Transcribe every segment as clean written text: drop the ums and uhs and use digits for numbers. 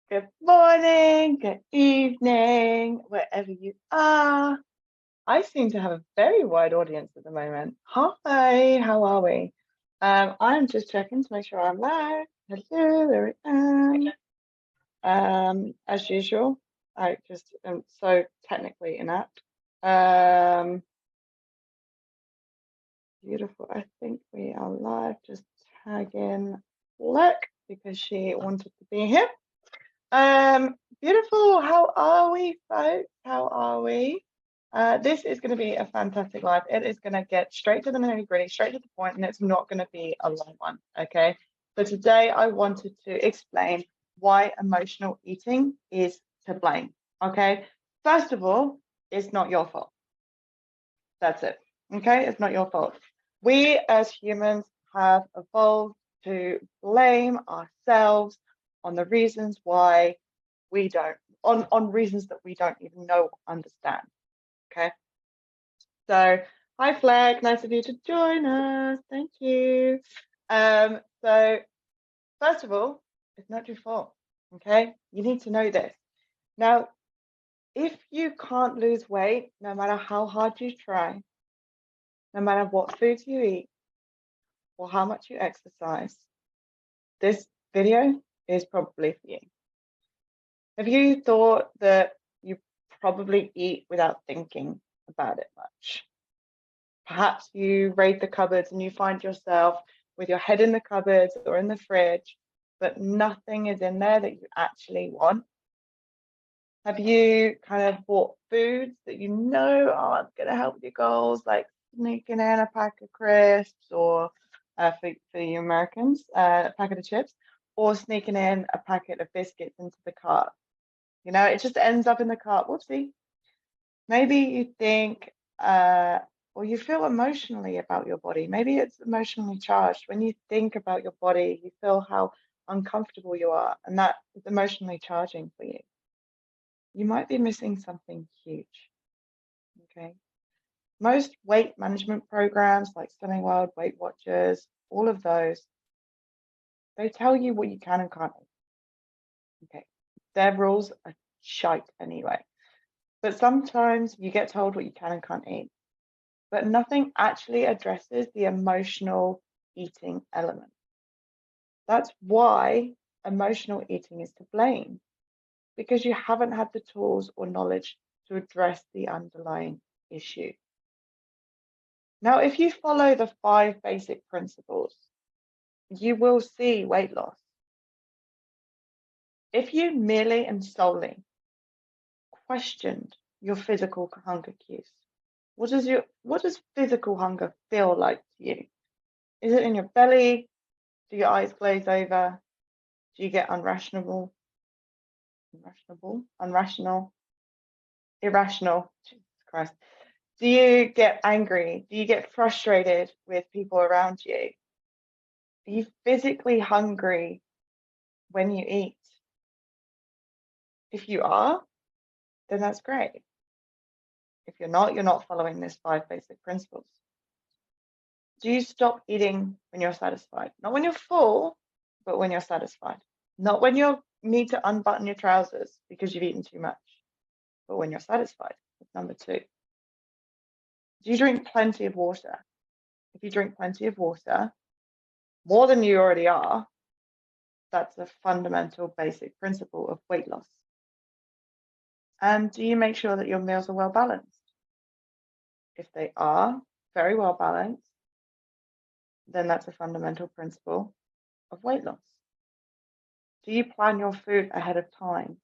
Good morning, good evening, wherever you are. I seem to have a very wide audience at the moment. Hi, how are we? I'm just checking to make sure I'm live. Hello, there I am. As usual, I just am so technically inept. Beautiful. I think we are live. Just tag in Fleck because she wanted to be here. Beautiful. How are we, folks? How are we? This is going to be a fantastic live. It is going to get straight to the nitty-gritty, straight to the point, and it's not going to be a long one. Okay. So today I wanted to explain why emotional eating is to blame. Okay. First of all, it's not your fault. That's it. Okay. It's not your fault. We as humans have evolved to blame ourselves on the reasons why we don't on reasons that we don't even know or understand. Okay. So hi Flag, nice of you to join us. Thank you. So first of all, it's not your fault. Okay. You need to know this. Now, if you can't lose weight, no matter how hard you try, no matter what foods you eat or how much you exercise, this video is probably for you. Have you thought that you probably eat without thinking about it much? Perhaps you raid the cupboards and you find yourself with your head in the cupboards or in the fridge, but nothing is in there that you actually want. Have you kind of bought foods that you know aren't going to help with your goals, like sneaking in a pack of crisps or for you Americans, a packet of chips, or sneaking in a packet of biscuits into the cart? You know, it just ends up in the cart. Whoopsie. Maybe you think, or you feel emotionally about your body. Maybe it's emotionally charged. When you think about your body, you feel how uncomfortable you are, and that is emotionally charging for you. You might be missing something huge. Okay. Most weight management programs like Slimming World, Weight Watchers, all of those, they tell you what you can and can't eat. Okay. Their rules are shite anyway. But sometimes you get told what you can and can't eat, but nothing actually addresses the emotional eating element. That's why emotional eating is to blame, because you haven't had the tools or knowledge to address the underlying issue. Now, if you follow the 5 basic principles, you will see weight loss. If you merely and solely questioned your physical hunger cues, what does physical hunger feel like to you? Is it in your belly? Do your eyes glaze over? Do you get irrational? Jesus Christ. Do you get angry? Do you get frustrated with people around you? Are you physically hungry when you eat? If you are, then that's great. If you're not following these 5 basic principles. Do you stop eating when you're satisfied? Not when you're full, but when you're satisfied. Not when you need to unbutton your trousers because you've eaten too much, but when you're satisfied. That's number 2. Do you drink plenty of water? If you drink plenty of water, more than you already are, that's a fundamental basic principle of weight loss. And do you make sure that your meals are well balanced? If they are very well balanced, then that's a fundamental principle of weight loss. Do you plan your food ahead of time?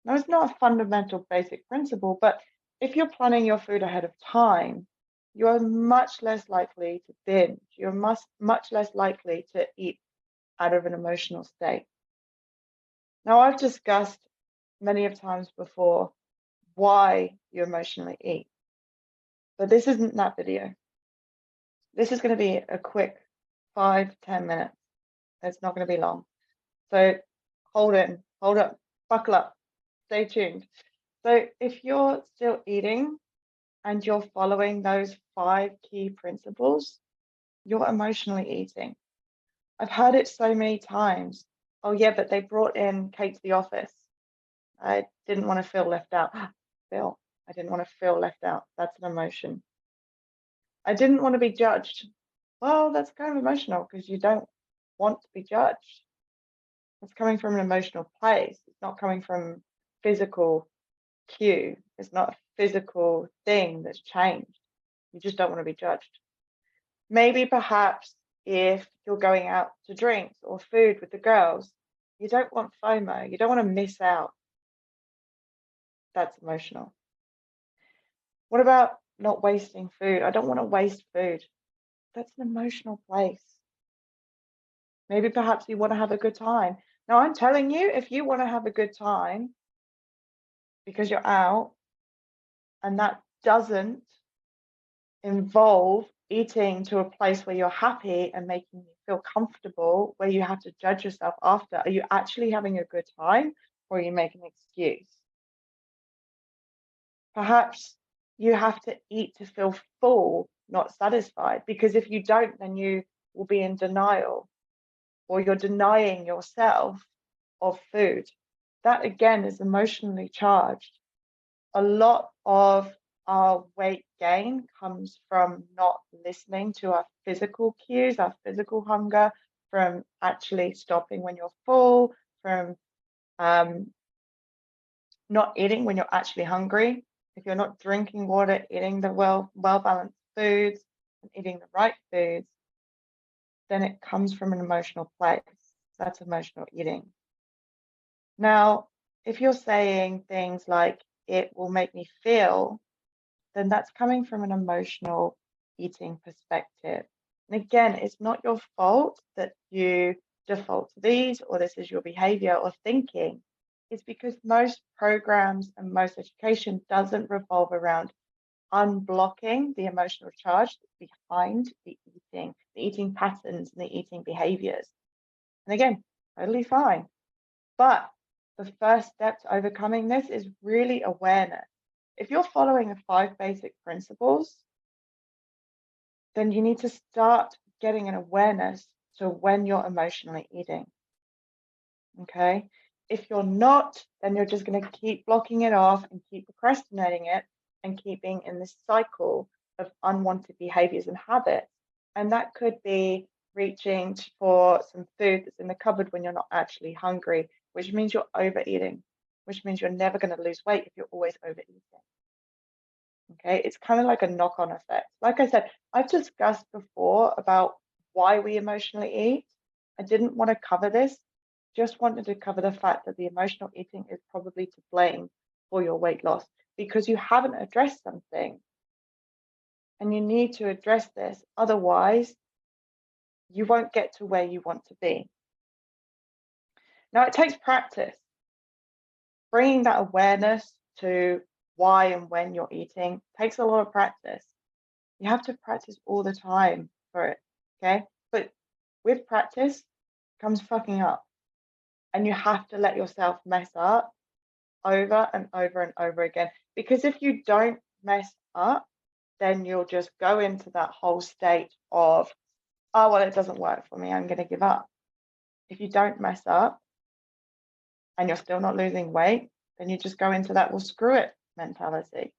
Now, it's not a fundamental basic principle, but if you're planning your food ahead of time, you're much less likely to binge. You're much less likely to eat out of an emotional state. Now, I've discussed many of times before why you emotionally eat, but this isn't that video. This is going to be a quick 5-10 minutes. It's not going to be long. So hold up, buckle up, stay tuned. So if you're still eating and you're following those 5 key principles, you're emotionally eating. I've heard it so many times. Oh yeah, but they brought in Kate to the office. I didn't want to feel left out. Phil, I didn't want to feel left out. That's an emotion. I didn't want to be judged. Well, that's kind of emotional because you don't want to be judged. It's coming from an emotional place. It's not coming from physical cue. It's not a physical thing that's changed. You just don't want to be judged. Maybe perhaps if you're going out to drinks or food with the girls, you don't want FOMO. You don't want to miss out. That's emotional. What about not wasting food? I don't want to waste food. That's an emotional place. Maybe perhaps you want to have a good time. Now, I'm telling you, if you want to have a good time because you're out and that doesn't involve eating to a place where you're happy and making you feel comfortable, where you have to judge yourself after, are you actually having a good time or are you making an excuse? Perhaps you have to eat to feel full, not satisfied, because if you don't, then you will be in denial or you're denying yourself of food. That again is emotionally charged. A lot of our weight gain comes from not listening to our physical cues, our physical hunger, from actually stopping when you're full, from not eating when you're actually hungry. If you're not drinking water, eating the well-balanced foods, and eating the right foods, then it comes from an emotional place. That's emotional eating. Now, if you're saying things like, it will make me feel, then that's coming from an emotional eating perspective. And again, it's not your fault that you default to these or this is your behavior or thinking. It's because most programs and most education doesn't revolve around unblocking the emotional charge behind the eating patterns and the eating behaviors. And again, totally fine. But the first step to overcoming this is really awareness. If you're following the 5 basic principles, then you need to start getting an awareness to when you're emotionally eating. Okay? If you're not, then you're just going to keep blocking it off and keep procrastinating it and keeping in this cycle of unwanted behaviors and habits. And that could be reaching for some food that's in the cupboard when you're not actually hungry, which means you're overeating, which means you're never going to lose weight if you're always overeating. Okay, it's kind of like a knock-on effect. Like I said, I've discussed before about why we emotionally eat. I didn't want to cover this, just wanted to cover the fact that the emotional eating is probably to blame for your weight loss because you haven't addressed something and you need to address this. Otherwise, you won't get to where you want to be. Now, it takes practice. Bringing that awareness to why and when you're eating takes a lot of practice. You have to practice all the time for it, okay? But with practice comes fucking up. And you have to let yourself mess up over and over and over again. Because if you don't mess up, then you'll just go into that whole state of, oh, well, it doesn't work for me, I'm going to give up. If you don't mess up and you're still not losing weight, then you just go into that, well, screw it mentality.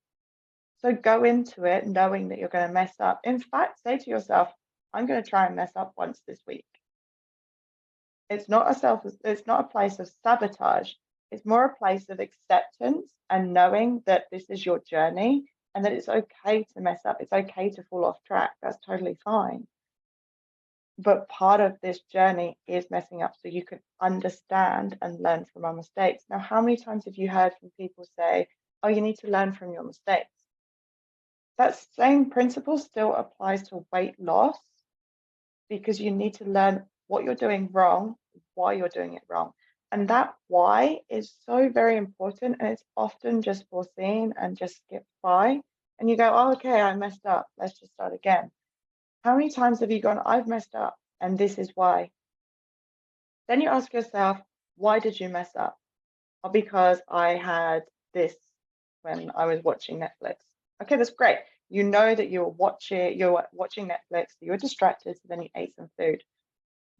So go into it knowing that you're going to mess up. In fact, say to yourself, I'm going to try and mess up once this week. It's not a place of sabotage. It's more a place of acceptance and knowing that this is your journey and that it's okay to mess up. It's okay to fall off track. That's totally fine. But part of this journey is messing up so you can understand and learn from our mistakes. Now, how many times have you heard from people say, oh, you need to learn from your mistakes? That same principle still applies to weight loss because you need to learn what you're doing wrong, why you're doing it wrong. And that why is so very important. And it's often just foreseen and just skipped by. And you go, oh, okay, I messed up. Let's just start again. How many times have you gone, I've messed up and this is why? Then you ask yourself, why did you mess up? Oh, because I had this when I was watching Netflix. Okay, that's great. You know that you're watching Netflix, so you were distracted, so then you ate some food.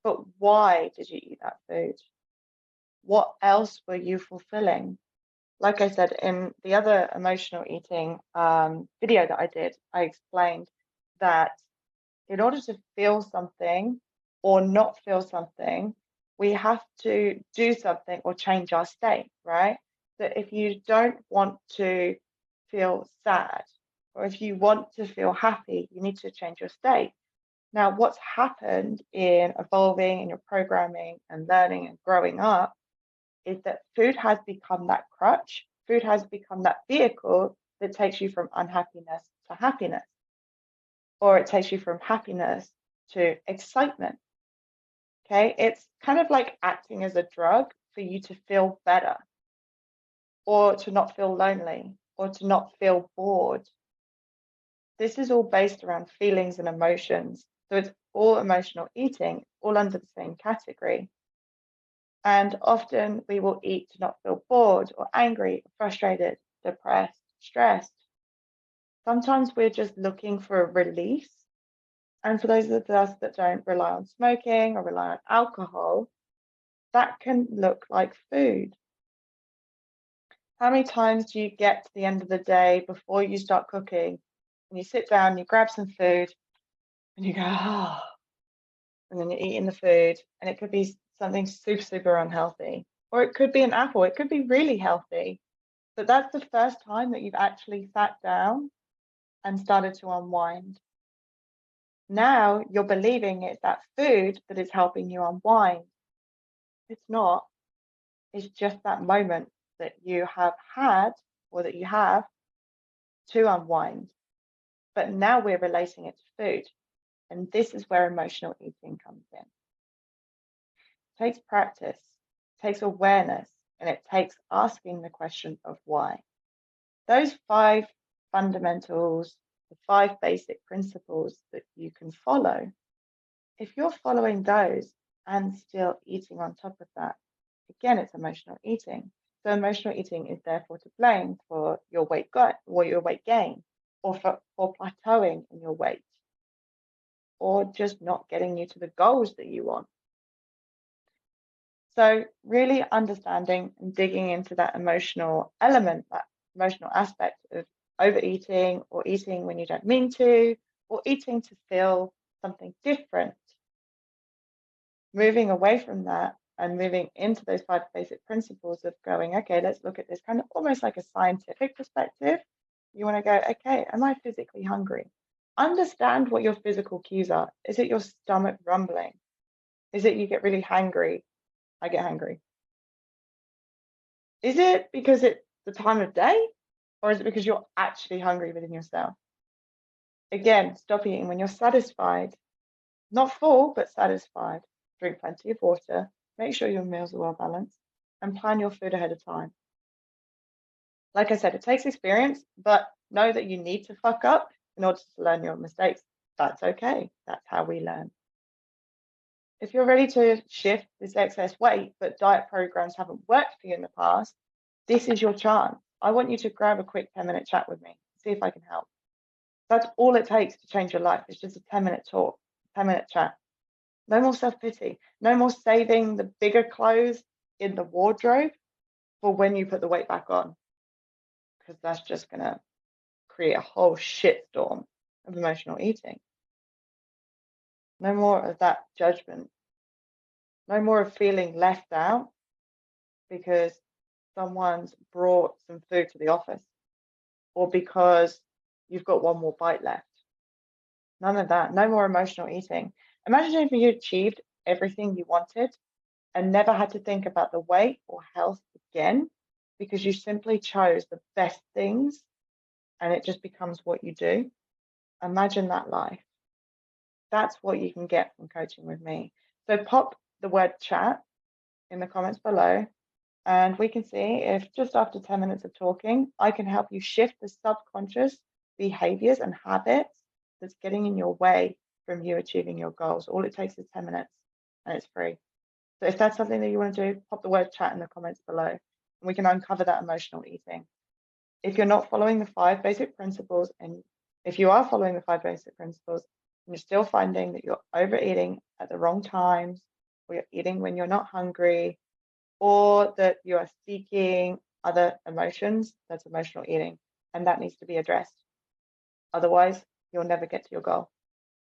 But why did you eat that food? what else were you fulfilling? Like I said, in the other emotional eating video that I did, I explained that in order to feel something or not feel something, we have to do something or change our state, right? So if you don't want to feel sad, or if you want to feel happy, you need to change your state. Now, what's happened in evolving in your programming and learning and growing up is that food has become that crutch, food has become that vehicle that takes you from unhappiness to happiness, or it takes you from happiness to excitement. Okay, it's kind of like acting as a drug for you to feel better, or to not feel lonely, or to not feel bored. This is all based around feelings and emotions. So it's all emotional eating, all under the same category. And often we will eat to not feel bored or angry, frustrated, depressed, stressed. Sometimes we're just looking for a release. And for those of us that don't rely on smoking or rely on alcohol, that can look like food. How many times do you get to the end of the day before you start cooking and you sit down, you grab some food and you go, oh, and then you're eating the food, and it could be something super, super unhealthy, or it could be an apple, it could be really healthy. But that's the first time that you've actually sat down and started to unwind. Now you're believing it's that food that is helping you unwind. It's not. It's just that moment that you have had or that you have to unwind. But now we're relating it to food. And this is where emotional eating comes in. It takes practice, it takes awareness, and it takes asking the question of why. Those 5 fundamentals, the 5 basic principles that you can follow, if you're following those and still eating on top of that, again, it's emotional eating. So emotional eating is therefore to blame for your weight or your weight gain, or for plateauing in your weight, or just not getting you to the goals that you want. So really understanding and digging into that emotional element, that emotional aspect of overeating or eating when you don't mean to, or eating to feel something different. Moving away from that and moving into those 5 basic principles of going, okay, let's look at this kind of almost like a scientific perspective. You want to go, okay, am I physically hungry? Understand what your physical cues are. Is it your stomach rumbling? Is it you get really hangry? I get hungry. Is it because it's the time of day, or is it because you're actually hungry within yourself? Again, stop eating when you're satisfied, not full, but satisfied. Drink plenty of water, make sure your meals are well balanced, and plan your food ahead of time. Like I said, it takes experience, but know that you need to fuck up in order to learn your mistakes. That's okay. That's how we learn. If you're ready to shift this excess weight, but diet programs haven't worked for you in the past, this is your chance. I want you to grab a quick 10-minute chat with me, see if I can help. That's all it takes to change your life. It's just a 10-minute talk, 10-minute chat. No more self-pity. No more saving the bigger clothes in the wardrobe for when you put the weight back on, because that's just going to create a whole shitstorm of emotional eating. No more of that judgment. No more of feeling left out because someone's brought some food to the office, or because you've got one more bite left. None of that. No more emotional eating. Imagine if you achieved everything you wanted and never had to think about the weight or health again, because you simply chose the best things and it just becomes what you do. Imagine that life. That's what you can get from coaching with me. So pop the word chat in the comments below, and we can see if just after 10 minutes of talking, I can help you shift the subconscious behaviors and habits that's getting in your way from you achieving your goals. All it takes is 10 minutes and it's free. So if that's something that you want to do, pop the word chat in the comments below and we can uncover that emotional eating. If you're not following the 5 basic principles, and if you are following the 5 basic principles and you're still finding that you're overeating at the wrong times, or you're eating when you're not hungry, or that you are seeking other emotions, that's emotional eating, and that needs to be addressed. Otherwise, you'll never get to your goal.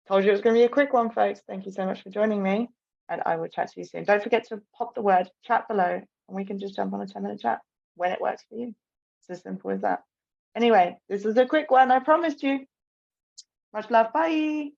Told you it was going to be a quick one, folks. Thank you so much for joining me, and I will chat to you soon. Don't forget to pop the word chat below, and we can just jump on a 10-minute chat when it works for you. It's as simple as that. Anyway, this is a quick one, I promised you. Much love. Bye.